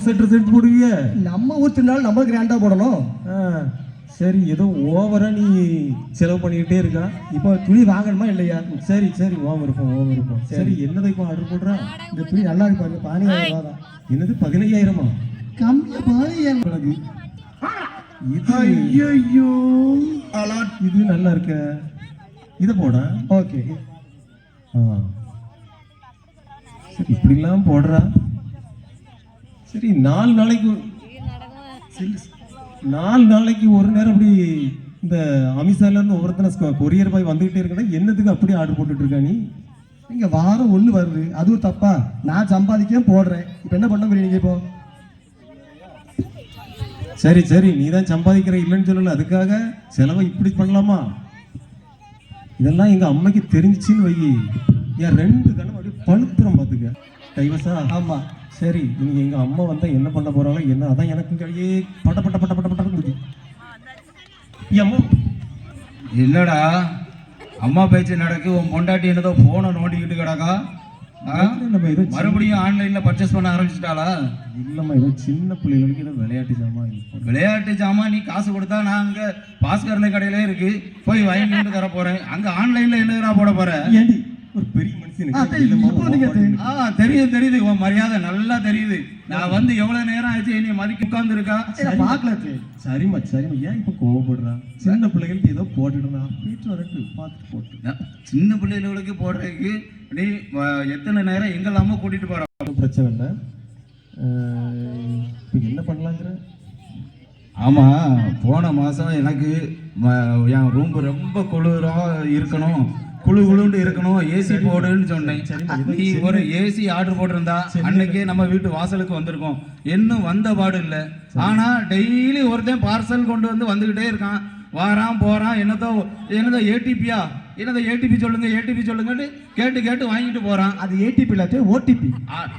Set போடுவீங்க. நம்ம ஊர் திருநாள் நம்ம கிராண்டா போடணும். சரி, ஏதோ ஓவரா நீ செலவு பண்ணிக்கிட்டே இருக்கா. இப்போ துணி வாங்கணுமா இல்லையா? சரி சரி, ஓவர் இருப்போம். சரி, என்னதை இப்போ ஆர்டர் போடுறா? இந்த துணி நல்லா இருக்கு பாருங்க, 15,000 தான். என்னது 15,000? கம்மியா 15,000. ஐயோ, இது நல்லா இருக்க, இதை போட. ஓகே, சரி, இப்படிலாம் போடுறா. சரி, 4 நாளைக்கு ஒரு நேரம் அப்படி இந்த அமித்ஷால இருந்து ஒவ்வொருத்தன கொரியர் பாய் வந்துகிட்டே இருக்கா. என்னதுக்கு அப்படி ஆர்டர் போட்டுட்டு இருக்கா நீ? இங்க வாரம் 1 வருது, அதுவும் தப்பா? நான் சம்பாதிக்க போடுறேன், இப்போ என்ன பண்ண முடியும் நீங்க? இப்போ சரி, நீ தான் சம்பாதிக்கிற, இல்லைன்னு சொல்லல, அதுக்காக செலவை இப்படி பண்ணலாமா? இதெல்லாம் எங்க அம்மைக்கு தெரிஞ்சிச்சின்னு வை, என் 2 கணம் அப்படியே பழுத்துறோம் பார்த்துக்க. டைவர்ஸா? ஆமா. சரி, நீங்க எங்க அம்மா வந்தா என்ன பண்ண போறாங்க? என்ன அதான் எனக்கு கையே பட்ட அம்மா. இல்லடா, அம்மா பேச்சு நடக்கு. உன் பொண்டாட்டி என்னதோ போனை நோண்டிக்கிட்டு கிடக்கா. மறுபடியும் ஆன்லைன்ல பர்ச்சேஸ் பண்ண ஆரம்பிச்சிட்டாளா? இல்லம்மா, ஏதோ சின்ன பிள்ளைகளுக்கு ஏதோ விளையாட்டு ஜாமான். நீ காசு கொடுத்தா நான் அங்க பாஸ்கர்ல கடையிலே இருக்கு, போய் வாங்கிட்டு தர போறேன். அங்க ஆன்லைன்ல என்னடா போட போற? ஒரு பெரிய தெரியுது, உன் மரியாதை நல்லா தெரியுது. நான் வந்து எவ்வளவு நேரம் ஆச்சு நீ மதிக்க உட்கார்ந்து இருக்கா? சரிம்மா, ஏன் இப்ப கோவப்படுறா? சின்ன பிள்ளைகளுக்கு ஏதோ போட்டுடுறா, வீட்டு வரட்டு பார்த்துட்டு போட்டு. சின்ன பிள்ளைகளுக்கு போடுறதுக்கு நீ எத்தனை நேரம் எங்கெல்லாமோ கூட்டிட்டு போற? பிரச்சனை இல்லை, இப்ப என்ன பண்ணலாங்கிற? ஆமா, போன மாசம் எனக்கு என் ரூம் ரொம்ப குளிரா இருக்கணும், குழுன்னு இருக்கணும், ஏசி போடுன்னு சொன்னேன். நீ ஒரு ஏசி ஆர்டர் போட்டிருந்தா அன்னைக்கே நம்ம வீட்டு வாசலுக்கு வந்திருக்கோம். இன்னும் வந்த பாடு இல்லை. ஆனா டெய்லி ஒருத்தன் பார்சல் கொண்டு வந்துகிட்டே இருக்கான், வாரான் போறான். என்னதோ ஏடிபியா, என்னதோ ஏடிபி சொல்லுங்கன்னு கேட்டு வாங்கிட்டு போறான். அது ஏடிபி இல்லாத ஓடிபி.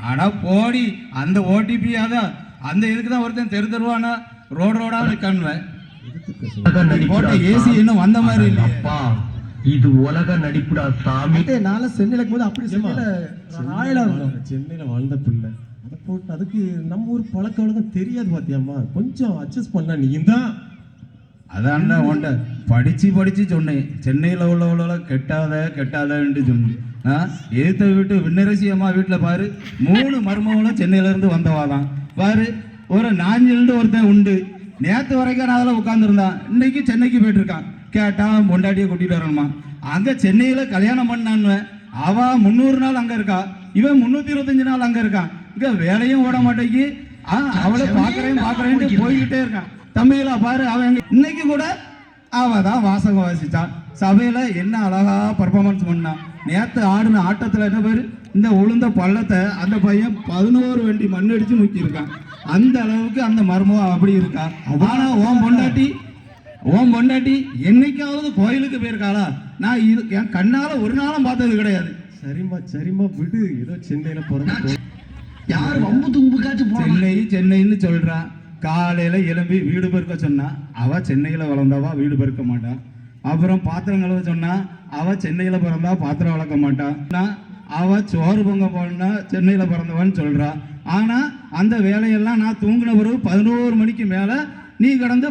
ஆனா போடி, அந்த ஓடிபி அதான். அந்த இதுக்கு தான் ஒருத்தன் தெருவானா ரோடா இருக்கான்வன். ஏசி இன்னும் வந்த மாதிரி இல்லையா? இது உலக நடிப்புடா சாமி. நாளை சென்னையில போது அப்படி சென்னையில வாழ்ந்த பிள்ளை அதை போட்டு அதுக்கு நம்ம ஊர் பழக்க வழக்கம் தெரியாது பாத்தியாம்மா. கொஞ்சம் அட்ஜஸ்ட் பண்ண நீ தான். அதான் உண்ட படிச்சு சொன்னேன், சென்னையில உள்ளவள கெட்டாதன்னு சொன்னேன். எதிர்த்த வீட்டு விண்ணரசி அம்மா வீட்டுல பாரு, 3 மருமகளும் சென்னையில இருந்து வந்தவாதான் பாரு. ஒரு 4 ஒருத்தன் உண்டு. நேற்று வரைக்கும் நான் அதில் உட்காந்துருந்தான், இன்னைக்கு சென்னைக்கு போயிட்டு இருக்கான். கேட்டான் பொண்டாட்டியை கூட்டிட்டு வரணுமா? அங்க சென்னையில கல்யாணம் பண்ணான்னு அவ 300 நாள் அங்க இருக்கா, இவன் 325 நாள் அங்க இருக்கான். இங்க வேலையும் ஓட மாட்டேங்கி அவளை பாக்குறேன்னு போய்கிட்டே இருக்கான். தம்பிகளா பாரு, அவன் இன்னைக்கு கூட அவதான் வாசகம் வாசிச்சான். சபையில என்ன அழகா பர்ஃபார்மன்ஸ் பண்ணான். நேத்து ஆடின ஆட்டத்துல என்ன பேரு, இந்த உளுந்த பள்ளத்தை அந்த பையன் 11 வண்டி மண்ணடிச்சு முக்கி இருக்கான். அந்த அளவுக்கு அந்த மர்மம் அப்படி இருக்கா. ஆனா உன் பொண்டாட்டி என்னைக்காவது கோயிலுக்கு போயிருக்காளா? நான் இது என் கண்ணால ஒரு நாளும் பார்த்தது கிடையாது. சரிம்மா விடு, ஏதோ சென்னையில பிறந்து யாரு வம்பு தும்புக்காச்சும் சென்னைன்னு சொல்றா. காலையில எழும்பி வீடு பெருக்க சொன்னா அவ சென்னையில வளர்ந்தவா வீடு பெருக்க மாட்டான். அப்புறம் பாத்திரம் கழுவ சொன்னா அவ சென்னையில பிறந்தா பாத்திரம் வளர்க்க மாட்டான். அவ சோறு பொங்க போனா சென்னையில பிறந்தவன்னு சொல்றா. ஆனா அந்த வேலையெல்லாம் நான் தூங்கின பிறகு 11 மணிக்கு மேல நீ கடந்து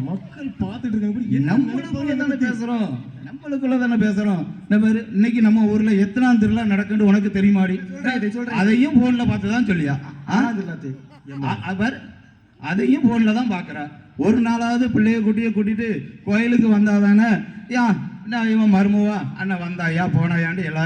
மக்கள் பார்த்துட்டு இருக்காங்க. நம்மளுக்குள்ள தானே பேசுறோம். இன்னைக்கு நம்ம ஊர்ல எத்தனாம் திருவிழா நடக்குன்னு உனக்கு தெரியுமாடி? அதையும் போன்ல பார்த்துதான் சொல்லியா? அதையும் போன்ல தான் பாக்குறா. ஒரு நாளாவது பிள்ளைய கூட்டிட்டு கோயிலுக்கு வந்தாதானே இவன் மருமவா அண்ணன் வந்தாயா போனாயான்னு எல்லாரும்